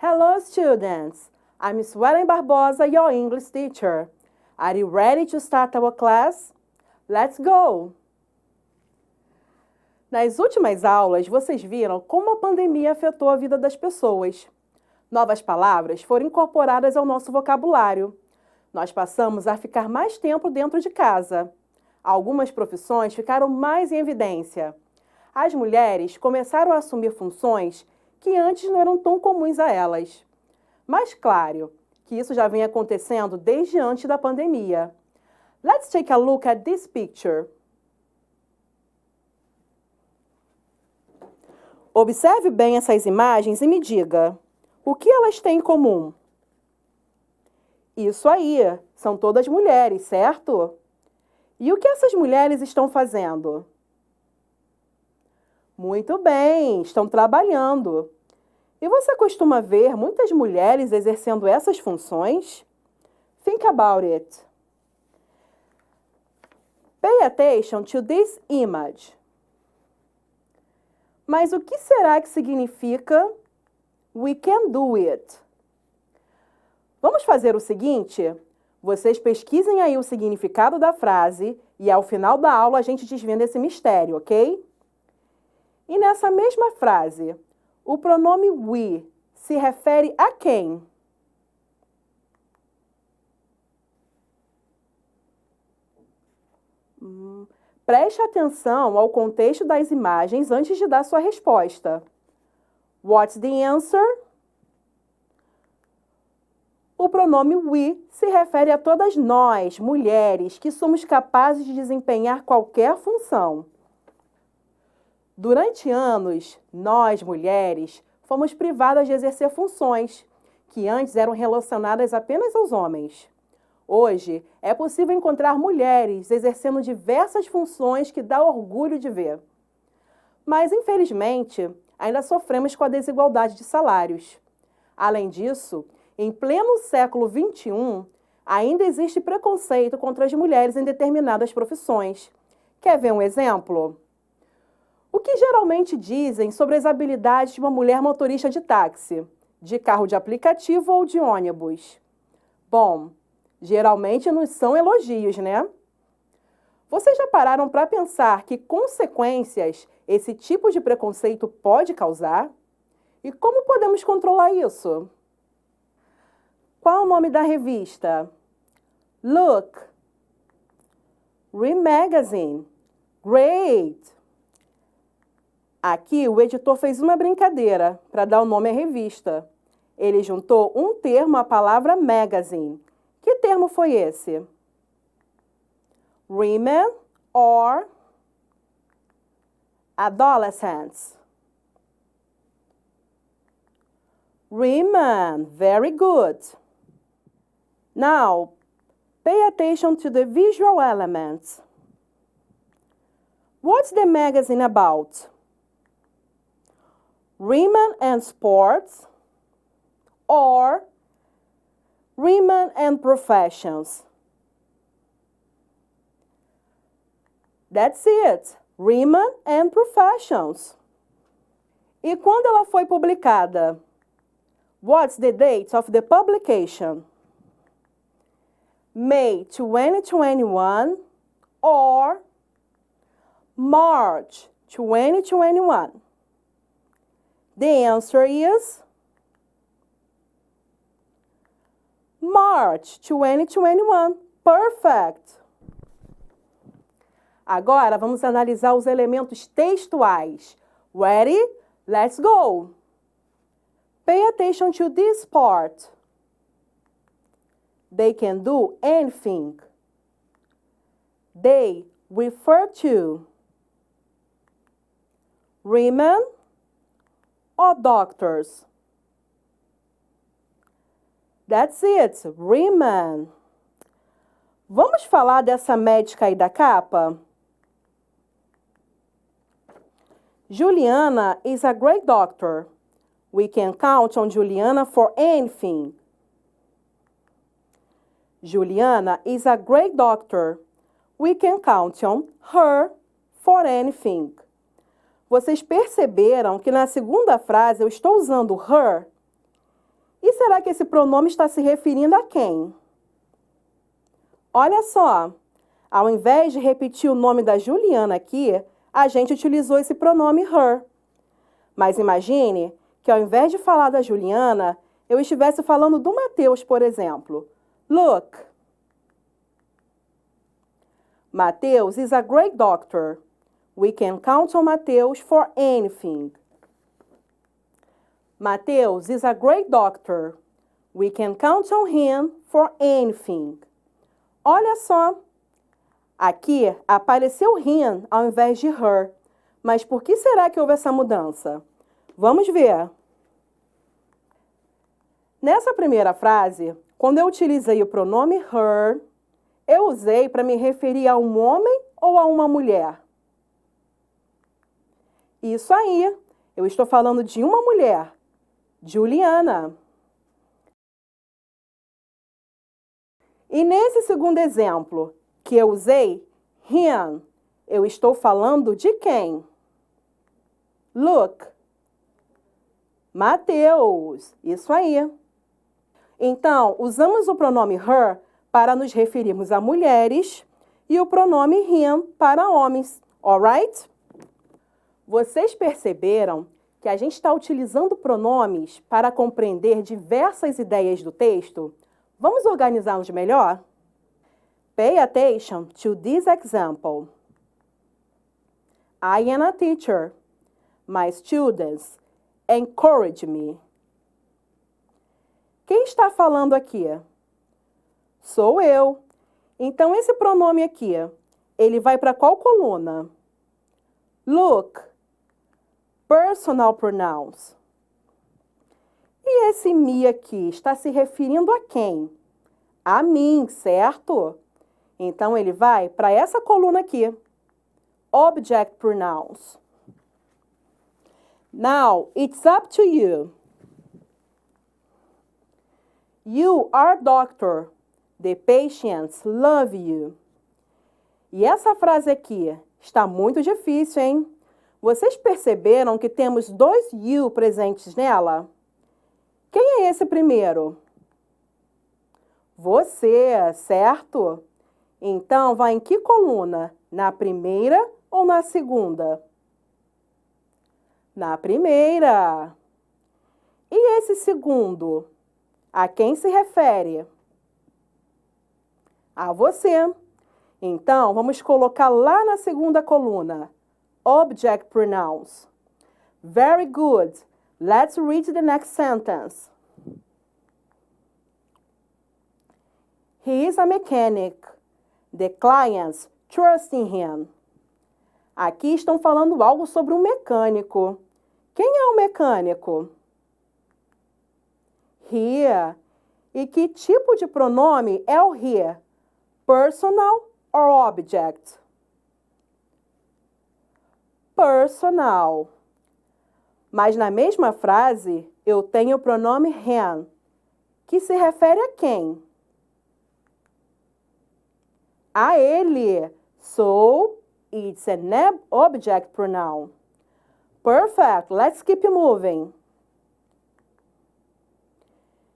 Hello, students. I'm Suelen Barbosa, your English teacher. Are you ready to start our class? Let's go! Nas últimas aulas, vocês viram como a pandemia afetou a vida das pessoas. Novas palavras foram incorporadas ao nosso vocabulário. Nós passamos a ficar mais tempo dentro de casa. Algumas profissões ficaram mais em evidência. As mulheres começaram a assumir funções que antes não eram tão comuns a elas. Mas claro que isso já vem acontecendo desde antes da pandemia. Let's take a look at this picture. Observe bem essas imagens e me diga, o que elas têm em comum? Isso aí, são todas mulheres, certo? E o que essas mulheres estão fazendo? Muito bem, estão trabalhando. E você costuma ver muitas mulheres exercendo essas funções? Think about it. Pay attention to this image. Mas o que será que significa we can do it? Vamos fazer o seguinte? Vocês pesquisem aí o significado da frase e ao final da aula a gente desvenda esse mistério, ok? E nessa mesma frase, o pronome we se refere a quem? Preste atenção ao contexto das imagens antes de dar sua resposta. What's the answer? O pronome we se refere a todas nós, mulheres, que somos capazes de desempenhar qualquer função. Durante anos, nós, mulheres, fomos privadas de exercer funções que antes eram relacionadas apenas aos homens. Hoje, é possível encontrar mulheres exercendo diversas funções que dá orgulho de ver. Mas, infelizmente, ainda sofremos com a desigualdade de salários. Além disso, em pleno século XXI, ainda existe preconceito contra as mulheres em determinadas profissões. Quer ver um exemplo? O que geralmente dizem sobre as habilidades de uma mulher motorista de táxi, de carro de aplicativo ou de ônibus? Bom, geralmente não são elogios, né? Vocês já pararam para pensar que consequências esse tipo de preconceito pode causar? E como podemos controlar isso? Qual o nome da revista? Look. Magazine. Great! Aqui o editor fez uma brincadeira para dar o nome à revista. Ele juntou um termo à palavra magazine. Que termo foi esse? Women or adolescents? Women, very good. Now, pay attention to the visual elements. What's the magazine about? Women and sports or women and professions? That's it, women and professions. E quando ela foi publicada? What's the date of the publication? May 2021 or March 2021? The answer is March 2021. Perfect! Agora vamos analisar os elementos textuais. Ready? Let's go! Pay attention to this part. They can do anything. They refer to women or doctors. That's it, women. Vamos falar dessa médica aí da capa? Juliana is a great doctor. We can count on Juliana for anything. Juliana is a great doctor. We can count on her for anything. Vocês perceberam que na segunda frase eu estou usando her E será que esse pronome está se referindo a quem? Olha só, ao invés de repetir o nome da Juliana aqui, a gente utilizou esse pronome her. Mas imagine que ao invés de falar da Juliana, eu estivesse falando do Mateus, por exemplo. Look, Mateus is a great doctor. We can count on Mateus for anything. Mateus is a great doctor. We can count on him for anything. Olha só, aqui apareceu him ao invés de her. Mas por que será que houve essa mudança? Vamos ver. Nessa primeira frase, quando eu utilizei o pronome her, eu usei para me referir a um homem ou a uma mulher? Isso aí, eu estou falando de uma mulher, Juliana. E nesse segundo exemplo, que eu usei him, eu estou falando de quem? Look, Mateus, isso aí. Então, usamos o pronome her para nos referirmos a mulheres e o pronome him para homens, alright? Vocês perceberam que a gente está utilizando pronomes para compreender diversas ideias do texto? Vamos organizá-los melhor? Pay attention to this example. I am a teacher. My students encourage me. Quem está falando aqui? Sou eu. Então, esse pronome aqui, ele vai para qual coluna? Look, personal pronouns. E esse me aqui está se referindo a quem? A mim, certo? Então, ele vai para essa coluna aqui. Object pronouns. Now, it's up to you. You are doctor. The patients love you. E essa frase aqui está muito difícil, hein? Vocês perceberam que temos dois you presentes nela? Quem é esse primeiro? Você, certo? Então, vai em que coluna? Na primeira ou na segunda? Na primeira. E esse segundo? A quem se refere? A você. Então, vamos colocar lá na segunda coluna. Object pronouns. Very good. Let's read the next sentence. He is a mechanic. The clients trust in him. Aqui estão falando algo sobre um mecânico. Quem é o mecânico? He. E que tipo de pronome é o he? Personal or object? Personal. Mas na mesma frase, eu tenho o pronome him, que se refere a quem? A ele. So, it's an object pronoun. Perfect. Let's keep moving.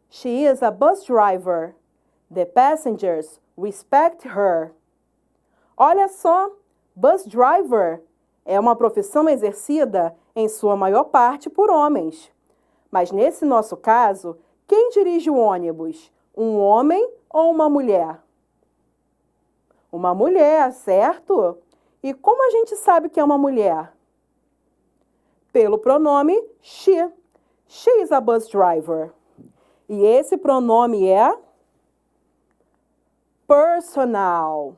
She is a bus driver. The passengers respect her. Olha só, bus driver é uma profissão exercida, em sua maior parte, por homens. Mas nesse nosso caso, quem dirige o ônibus? Um homem ou uma mulher? Uma mulher, certo? E como a gente sabe que é uma mulher? Pelo pronome she. She is a bus driver. E esse pronome é personal.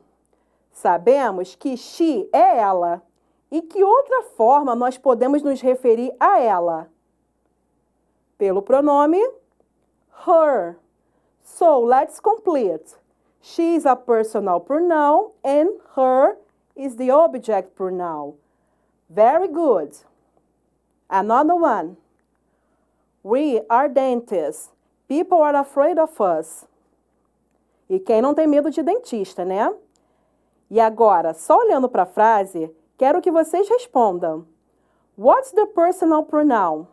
Sabemos que she é ela. E que outra forma nós podemos nos referir a ela? Pelo pronome her. So, let's complete. She is a personal pronoun and her is the object pronoun. Very good. Another one. We are dentists. People are afraid of us. E quem não tem medo de dentista, né? E agora, só olhando para a frase, quero que vocês respondam. What's the personal pronoun?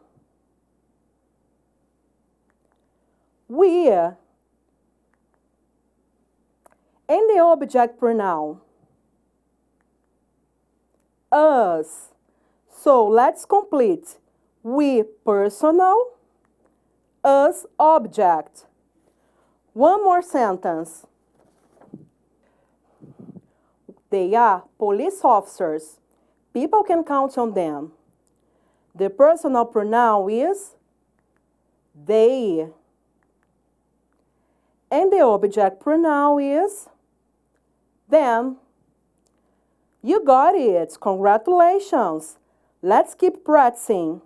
we. And the object pronoun, us. So let's complete. We personal, us object. One more sentence. They are police officers. People can count on them. The personal pronoun is they. And the object pronoun is them. You got it. Congratulations. Let's keep practicing.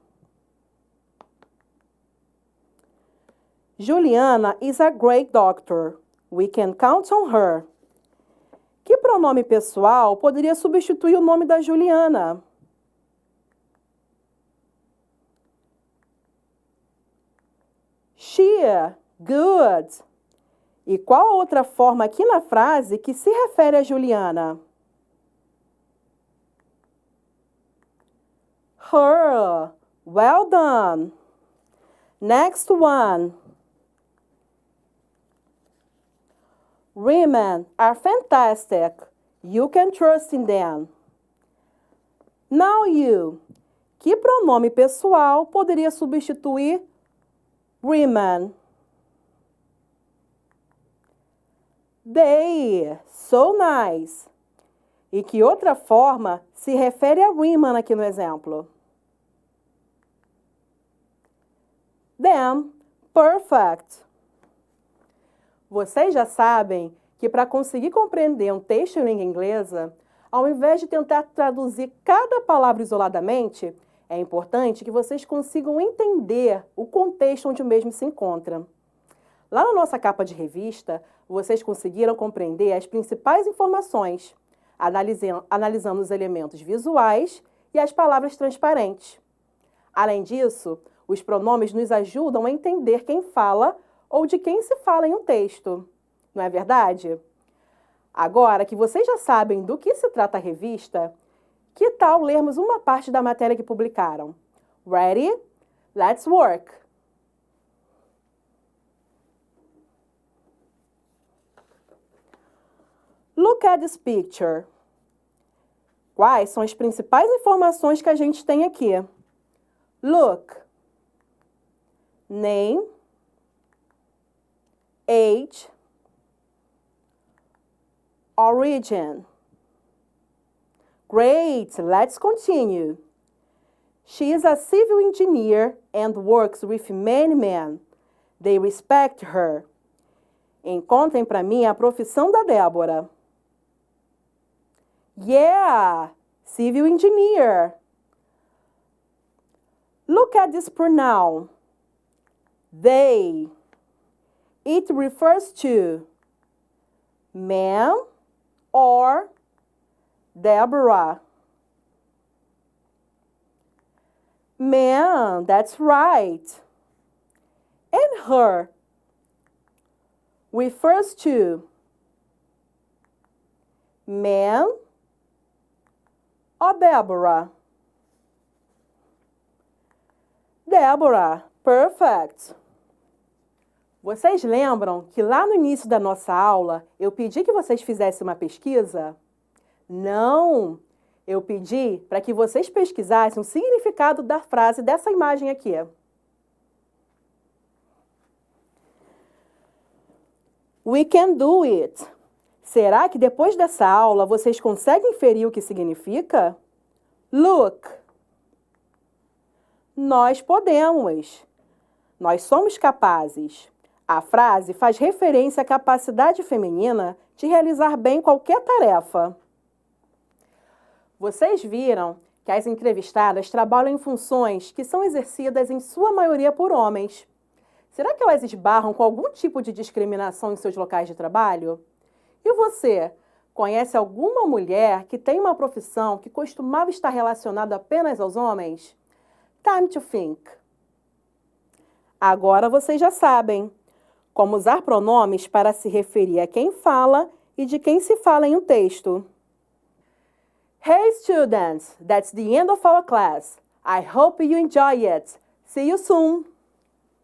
Juliana is a great doctor. We can count on her. Que pronome pessoal poderia substituir o nome da Juliana? She. Good. E qual a outra forma aqui na frase que se refere a Juliana? Her. Well done. Next one. Women are fantastic. You can trust in them. Now you. Que pronome pessoal poderia substituir women? They. So nice. E que outra forma se refere a women aqui no exemplo? Them. Perfect. Vocês já sabem que para conseguir compreender um texto em língua inglesa, ao invés de tentar traduzir cada palavra isoladamente, é importante que vocês consigam entender o contexto onde o mesmo se encontra. Lá na nossa capa de revista, vocês conseguiram compreender as principais informações, analisando os elementos visuais e as palavras transparentes. Além disso, os pronomes nos ajudam a entender quem fala ou de quem se fala em um texto. Não é verdade? Agora que vocês já sabem do que se trata a revista, que tal lermos uma parte da matéria que publicaram? Ready? Let's work! Look at this picture. Quais são as principais informações que a gente tem aqui? Look. Name. Age. Origin. Great, let's continue. She is a civil engineer and works with many men. They respect her. Encontrem para mim a profissão da Débora. Yeah, civil engineer. Look at this pronoun. They. It refers to man or Deborah. Man, that's right. And her refers to man or Deborah. Deborah, perfect. Vocês lembram que lá no início da nossa aula eu pedi que vocês fizessem uma pesquisa? Não! Eu pedi para que vocês pesquisassem o significado da frase dessa imagem aqui. We can do it. Será que depois dessa aula vocês conseguem inferir o que significa? Look. Nós podemos. Nós somos capazes. A frase faz referência à capacidade feminina de realizar bem qualquer tarefa. Vocês viram que as entrevistadas trabalham em funções que são exercidas em sua maioria por homens. Será que elas esbarram com algum tipo de discriminação em seus locais de trabalho? E você, conhece alguma mulher que tem uma profissão que costumava estar relacionada apenas aos homens? Time to think. Agora vocês já sabem como usar pronomes para se referir a quem fala e de quem se fala em um texto. Hey students, that's the end of our class. I hope you enjoy it. See you soon!